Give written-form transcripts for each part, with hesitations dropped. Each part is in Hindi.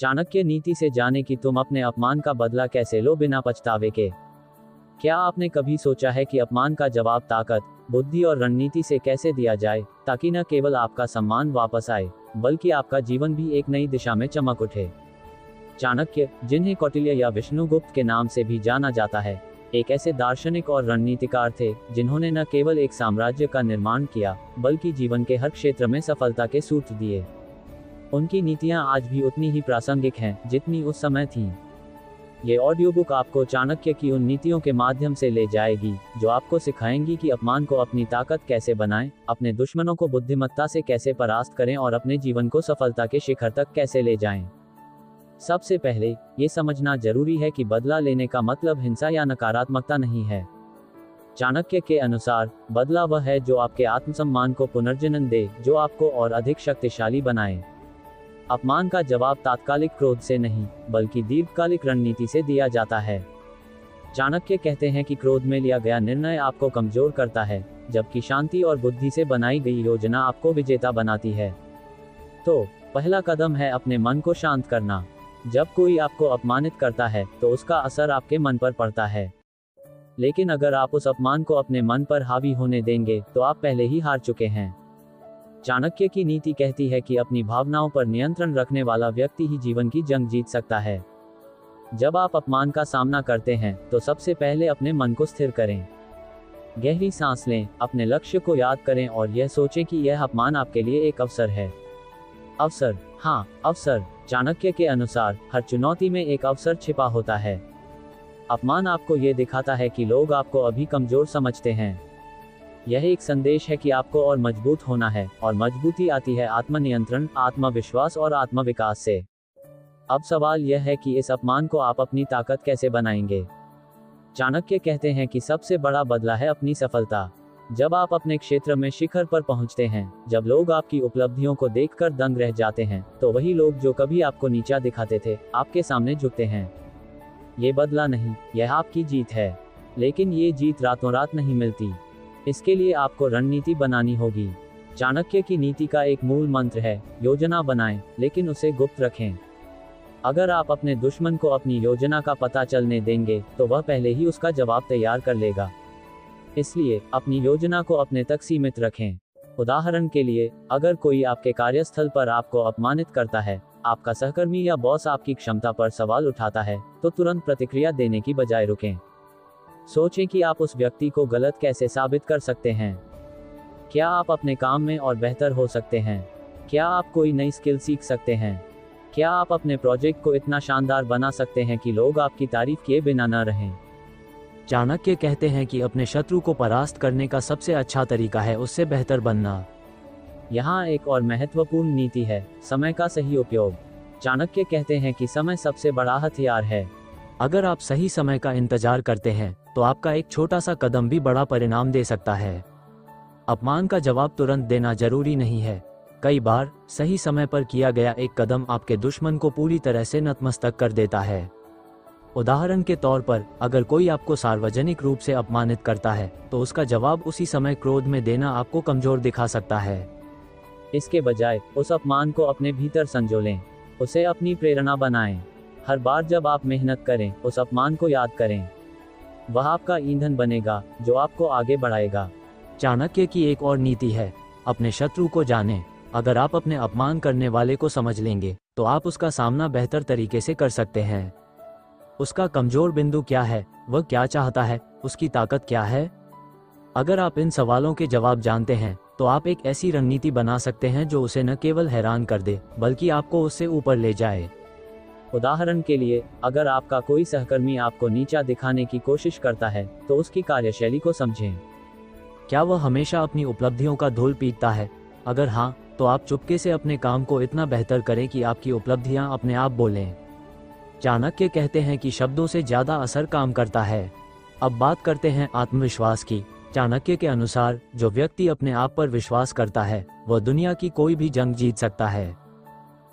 चाणक्य नीति से जाने कि तुम अपने अपमान का बदला कैसे लो बिना पछतावे के। क्या आपने कभी सोचा है कि अपमान का जवाब ताकत, बुद्धि और रणनीति से कैसे दिया जाए, ताकि न केवल आपका सम्मान वापस आए, बल्कि आपका जीवन भी एक नई दिशा में चमक उठे। चाणक्य, जिन्हें कौटिल्य या विष्णुगुप्त के नाम से भी जाना जाता है, एक ऐसे दार्शनिक और रणनीतिकार थे जिन्होंने न केवल एक साम्राज्य का निर्माण किया, बल्कि जीवन के हर क्षेत्र में सफलता के सूत्र दिए। उनकी नीतियां आज भी उतनी ही प्रासंगिक हैं जितनी उस समय थीं। ये ऑडियो बुक आपको चाणक्य की उन नीतियों के माध्यम से ले जाएगी जो आपको सिखाएंगी कि अपमान को अपनी ताकत कैसे बनाएं, अपने दुश्मनों को बुद्धिमत्ता से कैसे परास्त करें और अपने जीवन को सफलता के शिखर तक कैसे ले जाएं। सबसे पहले ये समझना जरूरी है कि बदला लेने का मतलब हिंसा या नकारात्मकता नहीं है। चाणक्य के अनुसार बदला वह है जो आपके आत्मसम्मान को पुनर्जन्म दे, जो आपको और अधिक शक्तिशाली बनाए। अपमान का जवाब तात्कालिक क्रोध से नहीं, बल्कि दीर्घकालिक रणनीति से दिया जाता है। चाणक्य कहते हैं कि क्रोध में लिया गया निर्णय आपको कमजोर करता है, जबकि शांति और बुद्धि से बनाई गई योजना आपको विजेता बनाती है। तो पहला कदम है अपने मन को शांत करना। जब कोई आपको अपमानित करता है तो उसका असर आपके मन पर पड़ता है, लेकिन अगर आप उस अपमान को अपने मन पर हावी होने देंगे तो आप पहले ही हार चुके हैं। चाणक्य की नीति कहती है कि अपनी भावनाओं पर नियंत्रण रखने वाला व्यक्ति ही जीवन की जंग जीत सकता है। जब आप अपमान का सामना करते हैं तो सबसे पहले अपने मन को स्थिर करें। गहरी सांस लें, अपने लक्ष्य को याद करें और यह सोचें कि यह अपमान आपके लिए एक अवसर है। अवसर, हाँ, अवसर। चाणक्य के अनुसार हर चुनौती में एक अवसर छिपा होता है। अपमान आपको यह दिखाता है कि लोग आपको अभी कमजोर समझते हैं। यह एक संदेश है कि आपको और मजबूत होना है, और मजबूती आती है आत्मनियंत्रण, आत्मविश्वास और आत्मविकास से। अब सवाल यह है कि इस अपमान को आप अपनी ताकत कैसे बनाएंगे। चाणक्य कहते हैं कि सबसे बड़ा बदला है अपनी सफलता। जब आप अपने क्षेत्र में शिखर पर पहुंचते हैं, जब लोग आपकी उपलब्धियों को देखकर दंग रह जाते हैं, तो वही लोग जो कभी आपको नीचा दिखाते थे, आपके सामने झुकते हैं। ये बदला नहीं, यह आपकी जीत है। लेकिन ये जीत रातों रात नहीं मिलती। इसके लिए आपको रणनीति बनानी होगी। चाणक्य की नीति का एक मूल मंत्र है, योजना बनाएं, लेकिन उसे गुप्त रखें। अगर आप अपने दुश्मन को अपनी योजना का पता चलने देंगे तो वह पहले ही उसका जवाब तैयार कर लेगा। इसलिए अपनी योजना को अपने तक सीमित रखें। उदाहरण के लिए, अगर कोई आपके कार्यस्थल पर आपको अपमानित करता है, आपका सहकर्मी या बॉस आपकी क्षमता पर सवाल उठाता है, तो तुरंत प्रतिक्रिया देने की बजाय रुकें। सोचें कि आप उस व्यक्ति को गलत कैसे साबित कर सकते हैं। क्या आप अपने काम में और बेहतर हो सकते हैं? क्या आप कोई नई स्किल सीख सकते हैं? क्या आप अपने प्रोजेक्ट को इतना शानदार बना सकते हैं कि लोग आपकी तारीफ किए बिना न रहें? चाणक्य कहते हैं कि अपने शत्रु को परास्त करने का सबसे अच्छा तरीका है उससे बेहतर बनना। यहाँ एक और महत्वपूर्ण नीति है, समय का सही उपयोग। चाणक्य कहते हैं कि समय सबसे बड़ा हथियार है। अगर आप सही समय का इंतजार करते हैं तो आपका एक छोटा सा कदम भी बड़ा परिणाम दे सकता है। अपमान का जवाब तुरंत देना जरूरी नहीं है। कई बार सही समय पर किया गया एक कदम आपके दुश्मन को पूरी तरह से नतमस्तक कर देता है। उदाहरण के तौर पर, अगर कोई आपको सार्वजनिक रूप से अपमानित करता है तो उसका जवाब उसी समय क्रोध में देना आपको कमजोर दिखा सकता है। इसके बजाय उस अपमान को अपने भीतर संजो लें, उसे अपनी प्रेरणा बनाएं। हर बार जब आप मेहनत करें, उस अपमान को याद करें। वह आपका ईंधन बनेगा जो आपको आगे बढ़ाएगा। चाणक्य की एक और नीति है, अपने शत्रु को जानें। अगर आप अपने अपमान करने वाले को समझ लेंगे तो आप उसका सामना बेहतर तरीके से कर सकते हैं। उसका कमजोर बिंदु क्या है, वह क्या चाहता है, उसकी ताकत क्या है। अगर आप इन सवालों के जवाब जानते हैं तो आप एक ऐसी रणनीति बना सकते हैं जो उसे न केवल हैरान कर दे, बल्कि आपको उससे ऊपर ले जाए। उदाहरण के लिए, अगर आपका कोई सहकर्मी आपको नीचा दिखाने की कोशिश करता है तो उसकी कार्यशैली को समझें। क्या वह हमेशा अपनी उपलब्धियों का धूल पीटता है? अगर हाँ, तो आप चुपके से अपने काम को इतना बेहतर करें कि आपकी उपलब्धियां अपने आप बोलें। चाणक्य कहते हैं कि शब्दों से ज्यादा असर काम करता है। अब बात करते हैं आत्मविश्वास की। चाणक्य के अनुसार जो व्यक्ति अपने आप पर विश्वास करता है वह दुनिया की कोई भी जंग जीत सकता है।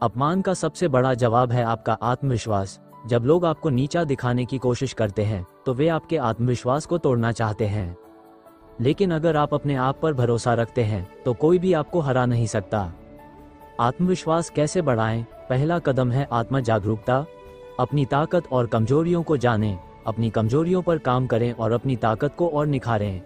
अपमान का सबसे बड़ा जवाब है आपका आत्मविश्वास। जब लोग आपको नीचा दिखाने की कोशिश करते हैं तो वे आपके आत्मविश्वास को तोड़ना चाहते हैं, लेकिन अगर आप अपने आप पर भरोसा रखते हैं तो कोई भी आपको हरा नहीं सकता। आत्मविश्वास कैसे बढ़ाएं? पहला कदम है आत्म जागरूकता। अपनी ताकत और कमजोरियों को जानें, अपनी कमजोरियों पर काम करें और अपनी ताकत को और निखारें।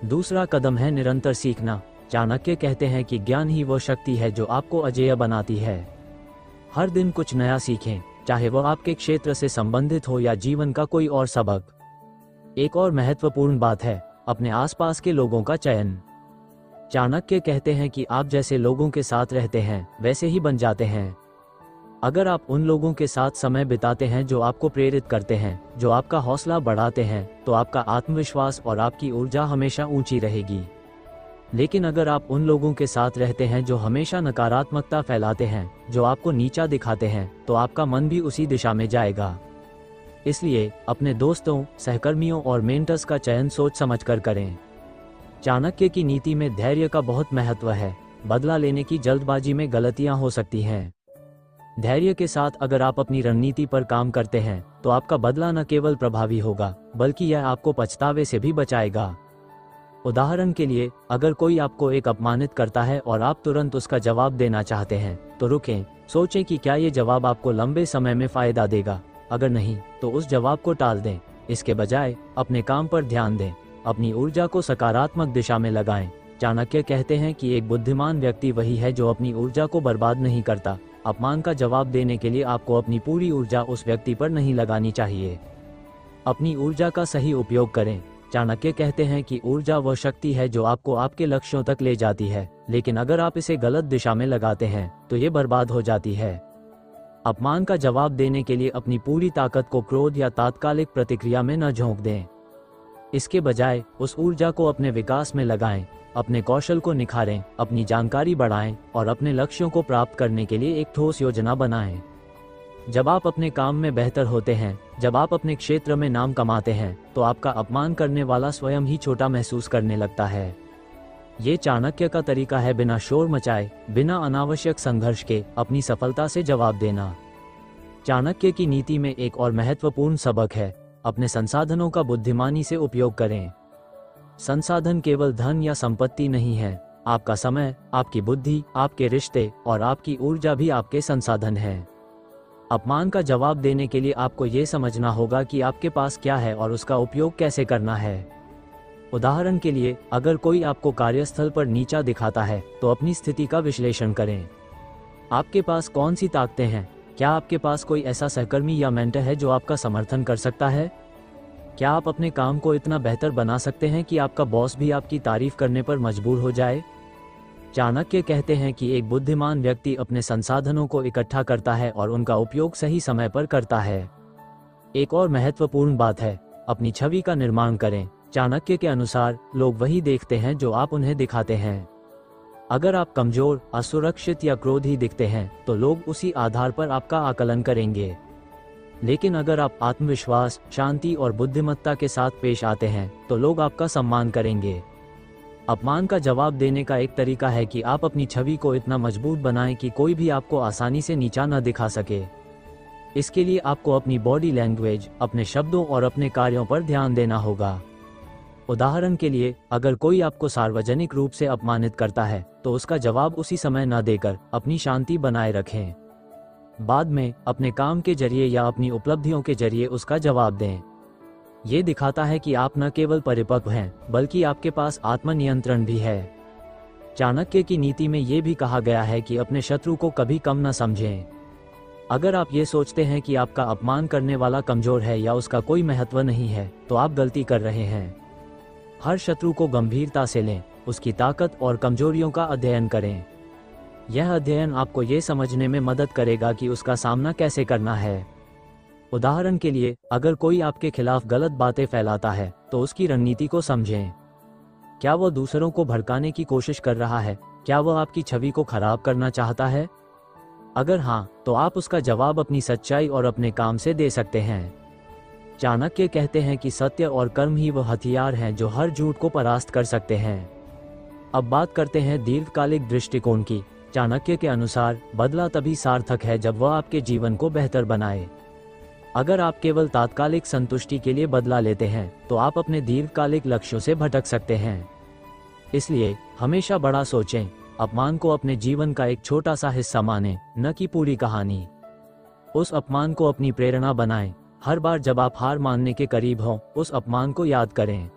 दूसरा कदम है निरंतर सीखना। चाणक्य कहते हैं कि ज्ञान ही वो शक्ति है जो आपको अजेय बनाती है। हर दिन कुछ नया सीखें, चाहे वह आपके क्षेत्र से संबंधित हो या जीवन का कोई और सबक। एक और महत्वपूर्ण बात है अपने आसपास के लोगों का चयन। चाणक्य कहते हैं कि आप जैसे लोगों के साथ रहते हैं वैसे ही बन जाते हैं। अगर आप उन लोगों के साथ समय बिताते हैं जो आपको प्रेरित करते हैं, जो आपका हौसला बढ़ाते हैं, तो आपका आत्मविश्वास और आपकी ऊर्जा हमेशा ऊंची रहेगी। लेकिन अगर आप उन लोगों के साथ रहते हैं जो हमेशा नकारात्मकता फैलाते हैं, जो आपको नीचा दिखाते हैं, तो आपका मन भी उसी दिशा में जाएगा। इसलिए अपने दोस्तों, सहकर्मियों और मेंटर्स का चयन सोच समझकर करें। चाणक्य की नीति में धैर्य का बहुत महत्व है। बदला लेने की जल्दबाजी में गलतियां हो सकती हैं। धैर्य के साथ अगर आप अपनी रणनीति पर काम करते हैं तो आपका बदला न केवल प्रभावी होगा बल्कि यह आपको पछतावे से भी बचाएगा। उदाहरण के लिए, अगर कोई आपको एक अपमानित करता है और आप तुरंत उसका जवाब देना चाहते हैं, तो रुकें, सोचें कि क्या ये जवाब आपको लंबे समय में फायदा देगा। अगर नहीं, तो उस जवाब को टाल दें। इसके बजाय अपने काम पर ध्यान दें, अपनी ऊर्जा को सकारात्मक दिशा में लगाएं। चाणक्य कहते हैं कि एक बुद्धिमान व्यक्ति वही है जो अपनी ऊर्जा को बर्बाद नहीं करता। अपमान का जवाब देने के लिए आपको अपनी पूरी ऊर्जा उस व्यक्ति पर नहीं लगानी चाहिए। अपनी ऊर्जा का सही उपयोग करें। चाणक्य कहते हैं कि ऊर्जा वह शक्ति है जो आपको आपके लक्ष्यों तक ले जाती है, लेकिन अगर आप इसे गलत दिशा में लगाते हैं तो ये बर्बाद हो जाती है। अपमान का जवाब देने के लिए अपनी पूरी ताकत को क्रोध या तात्कालिक प्रतिक्रिया में न झोंक दें। इसके बजाय उस ऊर्जा को अपने विकास में लगाएं, अपने कौशल को निखारें, अपनी जानकारी बढ़ाएं और अपने लक्ष्यों को प्राप्त करने के लिए एक ठोस योजना बनाएं। जब आप अपने काम में बेहतर होते हैं, जब आप अपने क्षेत्र में नाम कमाते हैं, तो आपका अपमान करने वाला स्वयं ही छोटा महसूस करने लगता है। ये चाणक्य का तरीका है बिना शोर मचाए, बिना अनावश्यक संघर्ष के अपनी सफलता से जवाब देना। चाणक्य की नीति में एक और महत्वपूर्ण सबक है, अपने संसाधनों का बुद्धिमानी से उपयोग करें। संसाधन केवल धन या संपत्ति नहीं है। आपका समय, आपकी बुद्धि, आपके रिश्ते और आपकी ऊर्जा भी आपके संसाधन हैं। अपमान का जवाब देने के लिए आपको ये समझना होगा कि आपके पास क्या है और उसका उपयोग कैसे करना है। उदाहरण के लिए, अगर कोई आपको कार्यस्थल पर नीचा दिखाता है तो अपनी स्थिति का विश्लेषण करें। आपके पास कौन सी ताकतें हैं? क्या आपके पास कोई ऐसा सहकर्मी या मेंटर है जो आपका समर्थन कर सकता है? क्या आप अपने काम को इतना बेहतर बना सकते हैं कि आपका बॉस भी आपकी तारीफ करने पर मजबूर हो जाए? चाणक्य कहते हैं कि एक बुद्धिमान व्यक्ति अपने संसाधनों को इकट्ठा करता है और उनका उपयोग सही समय पर करता है। एक और महत्वपूर्ण बात है, अपनी छवि का निर्माण करें। चाणक्य के अनुसार लोग वही देखते हैं जो आप उन्हें दिखाते हैं। अगर आप कमजोर, असुरक्षित या क्रोधी दिखते हैं तो लोग उसी आधार पर आपका आकलन करेंगे। लेकिन अगर आप आत्मविश्वास, शांति और बुद्धिमत्ता के साथ पेश आते हैं तो लोग आपका सम्मान करेंगे। अपमान का जवाब देने का एक तरीका है कि आप अपनी छवि को इतना मजबूत बनाएं कि कोई भी आपको आसानी से नीचा न दिखा सके। इसके लिए आपको अपनी बॉडी लैंग्वेज, अपने शब्दों और अपने कार्यों पर ध्यान देना होगा। उदाहरण के लिए, अगर कोई आपको सार्वजनिक रूप से अपमानित करता है तो उसका जवाब उसी समय न देकर अपनी शांति बनाए रखें। बाद में अपने काम के जरिए या अपनी उपलब्धियों के जरिए उसका जवाब दें। ये दिखाता है कि आप न केवल परिपक्व हैं बल्कि आपके पास आत्मनियंत्रण भी है। चाणक्य की नीति में ये भी कहा गया है कि अपने शत्रु को कभी कम न समझें। अगर आप ये सोचते हैं कि आपका अपमान करने वाला कमजोर है या उसका कोई महत्व नहीं है, तो आप गलती कर रहे हैं। हर शत्रु को गंभीरता से लें, उसकी ताकत और कमजोरियों का अध्ययन करें। यह अध्ययन आपको ये समझने में मदद करेगा कि उसका सामना कैसे करना है। उदाहरण के लिए, अगर कोई आपके खिलाफ गलत बातें फैलाता है तो उसकी रणनीति को समझें। क्या वह दूसरों को भड़काने की कोशिश कर रहा है? क्या वह आपकी छवि को खराब करना चाहता है? अगर हाँ, तो आप उसका जवाब अपनी सच्चाई और अपने काम से दे सकते हैं। चाणक्य कहते हैं कि सत्य और कर्म ही वह हथियार हैं जो हर झूठ को परास्त कर सकते हैं। अब बात करते हैं दीर्घकालिक दृष्टिकोण की। चाणक्य के अनुसार बदला तभी सार्थक है जब वह आपके जीवन को बेहतर बनाए। अगर आप केवल तात्कालिक संतुष्टि के लिए बदला लेते हैं तो आप अपने दीर्घकालिक लक्ष्यों से भटक सकते हैं। इसलिए हमेशा बड़ा सोचें, अपमान को अपने जीवन का एक छोटा सा हिस्सा माने, न कि पूरी कहानी। उस अपमान को अपनी प्रेरणा बनाएं। हर बार जब आप हार मानने के करीब हों, उस अपमान को याद करें।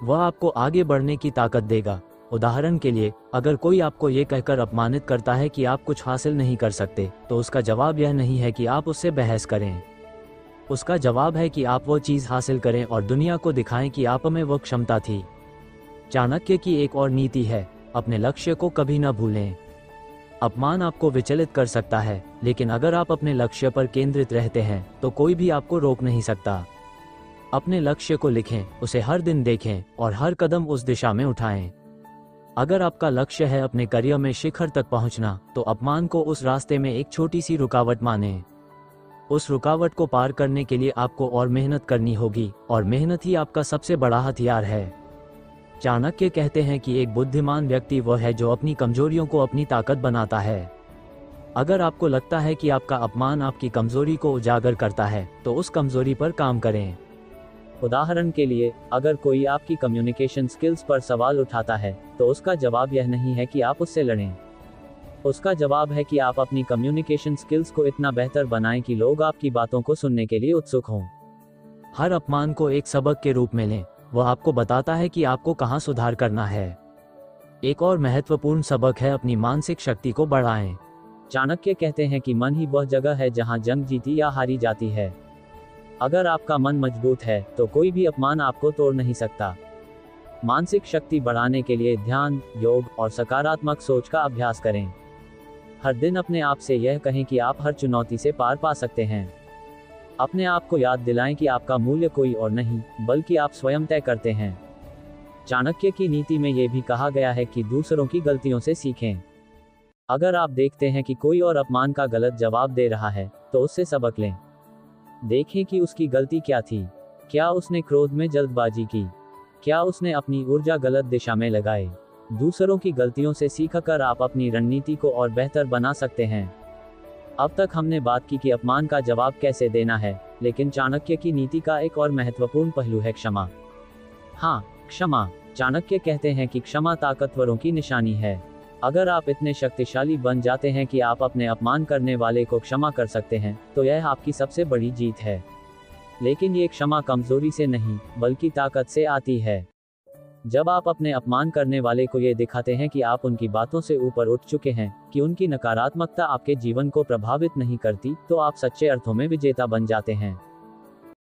वह आपको आगे बढ़ने की ताकत देगा। उदाहरण के लिए, अगर कोई आपको ये कहकर अपमानित करता है कि आप कुछ हासिल नहीं कर सकते, तो उसका जवाब यह नहीं है कि आप उससे बहस करें। उसका जवाब है कि आप वो चीज़ हासिल करें और दुनिया को दिखाएं कि आप में वो क्षमता थी। चाणक्य की एक और नीति है, अपने लक्ष्य को कभी न भूलें। अपमान आपको विचलित कर सकता है, लेकिन अगर आप अपने लक्ष्य पर केंद्रित रहते हैं तो कोई भी आपको रोक नहीं सकता। अपने लक्ष्य को लिखें, उसे हर दिन देखें और हर कदम उस दिशा में उठाएं। अगर आपका लक्ष्य है अपने करियर में शिखर तक पहुंचना, तो अपमान को उस रास्ते में एक छोटी सी रुकावट मानें। उस रुकावट को पार करने के लिए आपको और मेहनत करनी होगी, और मेहनत ही आपका सबसे बड़ा हथियार है। चाणक्य कहते हैं कि एक बुद्धिमान व्यक्ति वह है जो अपनी कमजोरियों को अपनी ताकत बनाता है। अगर आपको लगता है कि आपका अपमान आपकी कमजोरी को उजागर करता है, तो उस कमजोरी पर काम करें। उदाहरण के लिए, अगर कोई आपकी कम्युनिकेशन स्किल्स पर सवाल उठाता है, तो उसका जवाब यह नहीं है कि आप उससे लड़ें। उसका जवाब है कि आप अपनी कम्युनिकेशन स्किल्स को इतना बेहतर बनाएं कि लोग आपकी बातों को सुनने के लिए उत्सुक हों। हर अपमान को एक सबक के रूप में लें। वह आपको बताता है कि आपको कहां सुधार करना है। एक और महत्वपूर्ण सबक है, अपनी मानसिक शक्ति को बढ़ाएं। चाणक्य कहते हैं कि मन ही वह जगह है जहां जंग जीती या हारी जाती है। अगर आपका मन मजबूत है, तो कोई भी अपमान आपको तोड़ नहीं सकता। मानसिक शक्ति बढ़ाने के लिए ध्यान, योग और सकारात्मक सोच का अभ्यास करें। हर दिन अपने आप से यह कहें कि आप हर चुनौती से पार पा सकते हैं। अपने आप को याद दिलाएं कि आपका मूल्य कोई और नहीं, बल्कि आप स्वयं तय करते हैं। चाणक्य की नीति में यह भी कहा गया है कि दूसरों की गलतियों से सीखें। अगर आप देखते हैं कि कोई और अपमान का गलत जवाब दे रहा है, तो उससे सबक लें। देखें कि उसकी गलती क्या थी। क्या उसने क्रोध में जल्दबाजी की? क्या उसने अपनी ऊर्जा गलत दिशा में लगाई? दूसरों की गलतियों से सीखकर आप अपनी रणनीति को और बेहतर बना सकते हैं। अब तक हमने बात की कि अपमान का जवाब कैसे देना है, लेकिन चाणक्य की नीति का एक और महत्वपूर्ण पहलू है क्षमा। हाँ, क्षमा। चाणक्य कहते हैं कि क्षमा ताकतवरों की निशानी है। अगर आप इतने शक्तिशाली बन जाते हैं कि आप अपने अपमान करने वाले को क्षमा कर सकते हैं, तो यह आपकी सबसे बड़ी जीत है। लेकिन ये क्षमा कमजोरी से नहीं, बल्कि ताकत से आती है। जब आप अपने अपमान करने वाले को ये दिखाते हैं कि आप उनकी बातों से ऊपर उठ चुके हैं, कि उनकी नकारात्मकता आपके जीवन को प्रभावित नहीं करती, तो आप सच्चे अर्थों में विजेता बन जाते हैं।